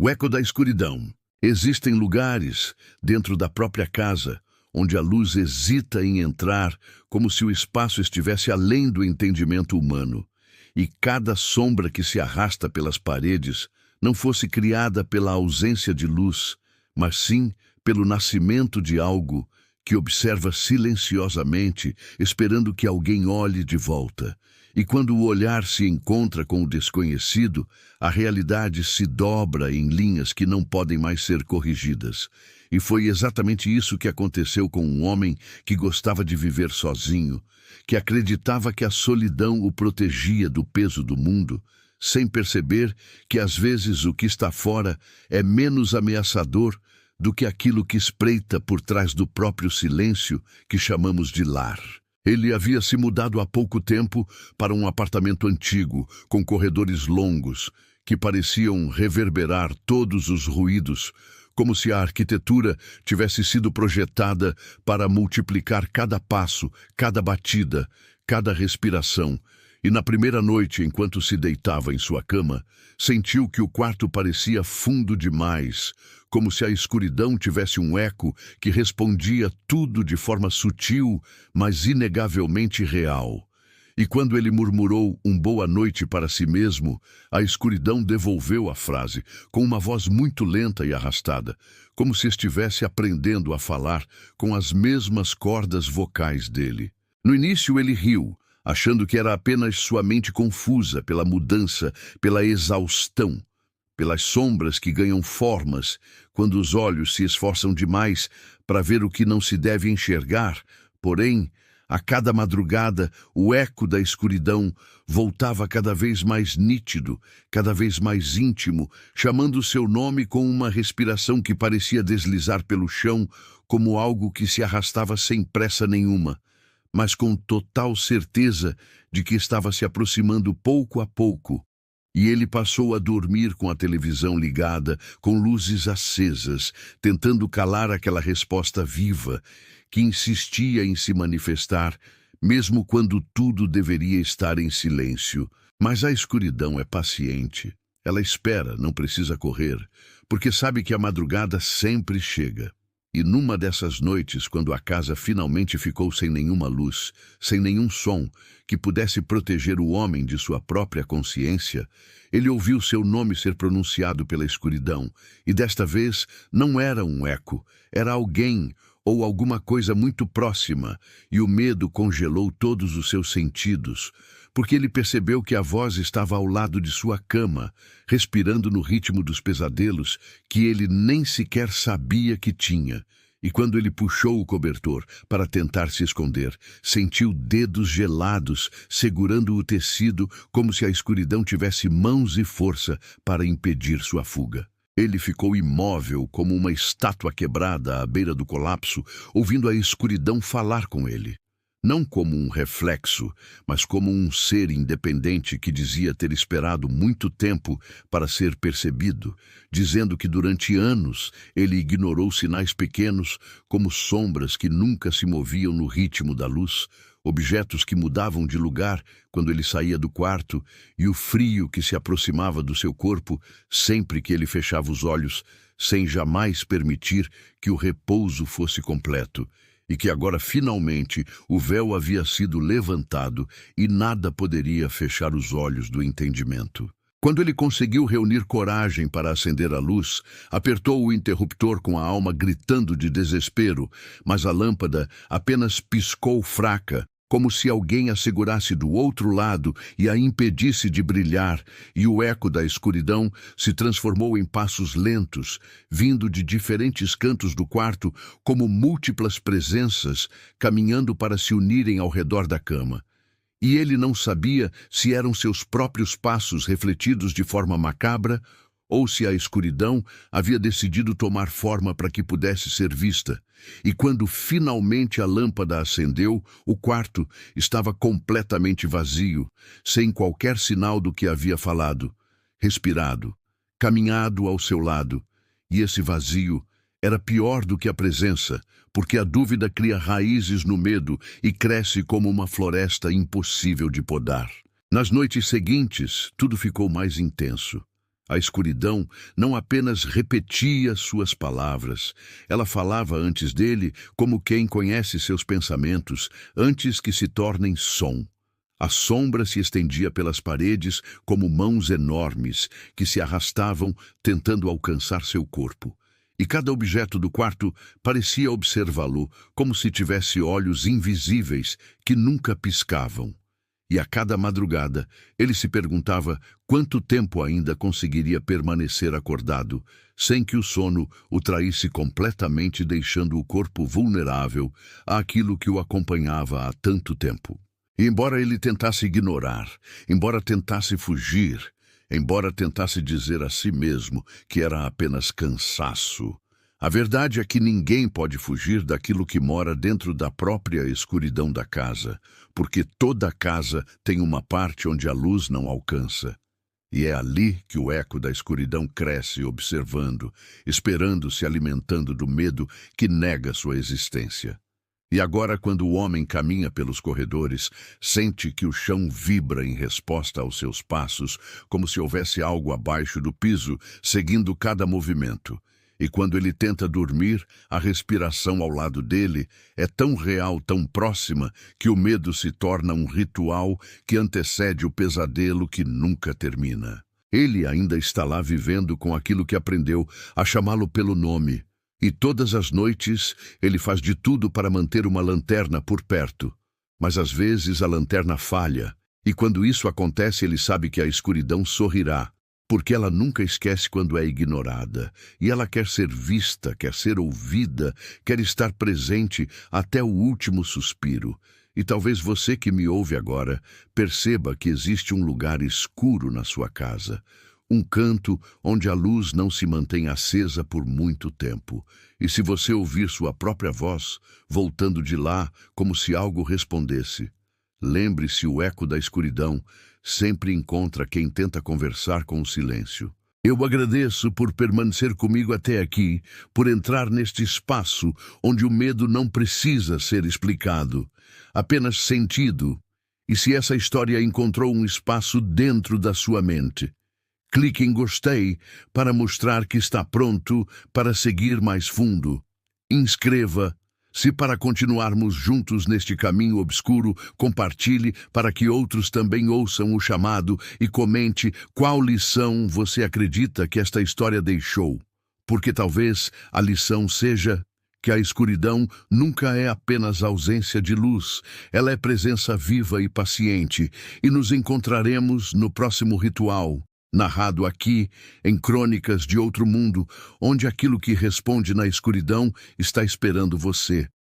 O eco da escuridão. Existem lugares, dentro da própria casa, onde a luz hesita em entrar, como se o espaço estivesse além do entendimento humano, e cada sombra que se arrasta pelas paredes não fosse criada pela ausência de luz, mas sim pelo nascimento de algo que observa silenciosamente, esperando que alguém olhe de volta. E quando o olhar se encontra com o desconhecido, a realidade se dobra em linhas que não podem mais ser corrigidas. E foi exatamente isso que aconteceu com um homem que gostava de viver sozinho, que acreditava que a solidão o protegia do peso do mundo, sem perceber que às vezes o que está fora é menos ameaçador do que aquilo que espreita por trás do próprio silêncio que chamamos de lar. Ele havia se mudado há pouco tempo para um apartamento antigo, com corredores longos, que pareciam reverberar todos os ruídos, como se a arquitetura tivesse sido projetada para multiplicar cada passo, cada batida, cada respiração. E na primeira noite, enquanto se deitava em sua cama, sentiu que o quarto parecia fundo demais, como se a escuridão tivesse um eco que respondia tudo de forma sutil, mas inegavelmente real. E quando ele murmurou um boa noite para si mesmo, a escuridão devolveu a frase, com uma voz muito lenta e arrastada, como se estivesse aprendendo a falar com as mesmas cordas vocais dele. No início ele riu, achando que era apenas sua mente confusa pela mudança, pela exaustão, pelas sombras que ganham formas quando os olhos se esforçam demais para ver o que não se deve enxergar. Porém, a cada madrugada, o eco da escuridão voltava cada vez mais nítido, cada vez mais íntimo, chamando seu nome com uma respiração que parecia deslizar pelo chão como algo que se arrastava sem pressa nenhuma, mas com total certeza de que estava se aproximando pouco a pouco. E ele passou a dormir com a televisão ligada, com luzes acesas, tentando calar aquela resposta viva que insistia em se manifestar, mesmo quando tudo deveria estar em silêncio. Mas a escuridão é paciente. Ela espera, não precisa correr, porque sabe que a madrugada sempre chega. E numa dessas noites, quando a casa finalmente ficou sem nenhuma luz, sem nenhum som que pudesse proteger o homem de sua própria consciência, ele ouviu seu nome ser pronunciado pela escuridão, e desta vez não era um eco, era alguém ou alguma coisa muito próxima, e o medo congelou todos os seus sentidos, porque ele percebeu que a voz estava ao lado de sua cama, respirando no ritmo dos pesadelos que ele nem sequer sabia que tinha. E quando ele puxou o cobertor para tentar se esconder, sentiu dedos gelados segurando o tecido como se a escuridão tivesse mãos e força para impedir sua fuga. Ele ficou imóvel como uma estátua quebrada à beira do colapso, ouvindo a escuridão falar com ele. Não como um reflexo, mas como um ser independente que dizia ter esperado muito tempo para ser percebido, dizendo que durante anos ele ignorou sinais pequenos, como sombras que nunca se moviam no ritmo da luz, objetos que mudavam de lugar quando ele saía do quarto e o frio que se aproximava do seu corpo sempre que ele fechava os olhos, sem jamais permitir que o repouso fosse completo. E que agora, finalmente, o véu havia sido levantado e nada poderia fechar os olhos do entendimento. Quando ele conseguiu reunir coragem para acender a luz, apertou o interruptor com a alma gritando de desespero, mas a lâmpada apenas piscou fraca, como se alguém a segurasse do outro lado e a impedisse de brilhar, e o eco da escuridão se transformou em passos lentos, vindo de diferentes cantos do quarto, como múltiplas presenças, caminhando para se unirem ao redor da cama. E ele não sabia se eram seus próprios passos refletidos de forma macabra, ou se a escuridão havia decidido tomar forma para que pudesse ser vista. E quando finalmente a lâmpada acendeu, o quarto estava completamente vazio, sem qualquer sinal do que havia falado, respirado, caminhado ao seu lado. E esse vazio era pior do que a presença, porque a dúvida cria raízes no medo e cresce como uma floresta impossível de podar. Nas noites seguintes, tudo ficou mais intenso. A escuridão não apenas repetia suas palavras, ela falava antes dele como quem conhece seus pensamentos, antes que se tornem som. A sombra se estendia pelas paredes como mãos enormes que se arrastavam tentando alcançar seu corpo. E cada objeto do quarto parecia observá-lo como se tivesse olhos invisíveis que nunca piscavam. E a cada madrugada ele se perguntava quanto tempo ainda conseguiria permanecer acordado, sem que o sono o traísse completamente, deixando o corpo vulnerável àquilo que o acompanhava há tanto tempo. E embora ele tentasse ignorar, embora tentasse fugir, embora tentasse dizer a si mesmo que era apenas cansaço, a verdade é que ninguém pode fugir daquilo que mora dentro da própria escuridão da casa, porque toda casa tem uma parte onde a luz não alcança. E é ali que o eco da escuridão cresce, observando, esperando, se alimentando do medo que nega sua existência. E agora, quando o homem caminha pelos corredores, sente que o chão vibra em resposta aos seus passos, como se houvesse algo abaixo do piso, seguindo cada movimento. E quando ele tenta dormir, a respiração ao lado dele é tão real, tão próxima, que o medo se torna um ritual que antecede o pesadelo que nunca termina. Ele ainda está lá vivendo com aquilo que aprendeu a chamá-lo pelo nome. E todas as noites ele faz de tudo para manter uma lanterna por perto. Mas às vezes a lanterna falha, e quando isso acontece ele sabe que a escuridão sorrirá, porque ela nunca esquece quando é ignorada, e ela quer ser vista, quer ser ouvida, quer estar presente até o último suspiro. E talvez você que me ouve agora perceba que existe um lugar escuro na sua casa, um canto onde a luz não se mantém acesa por muito tempo. E se você ouvir sua própria voz, voltando de lá, como se algo respondesse, lembre-se, o eco da escuridão sempre encontra quem tenta conversar com o silêncio. Eu agradeço por permanecer comigo até aqui, por entrar neste espaço onde o medo não precisa ser explicado, apenas sentido. E se essa história encontrou um espaço dentro da sua mente, clique em gostei para mostrar que está pronto para seguir mais fundo. Inscreva-se para continuarmos juntos neste caminho obscuro. Compartilhe para que outros também ouçam o chamado e comente qual lição você acredita que esta história deixou. Porque talvez a lição seja que a escuridão nunca é apenas ausência de luz, ela é presença viva e paciente, e nos encontraremos no próximo ritual, narrado aqui em Crônicas de Outro Mundo, onde aquilo que responde na escuridão está esperando você.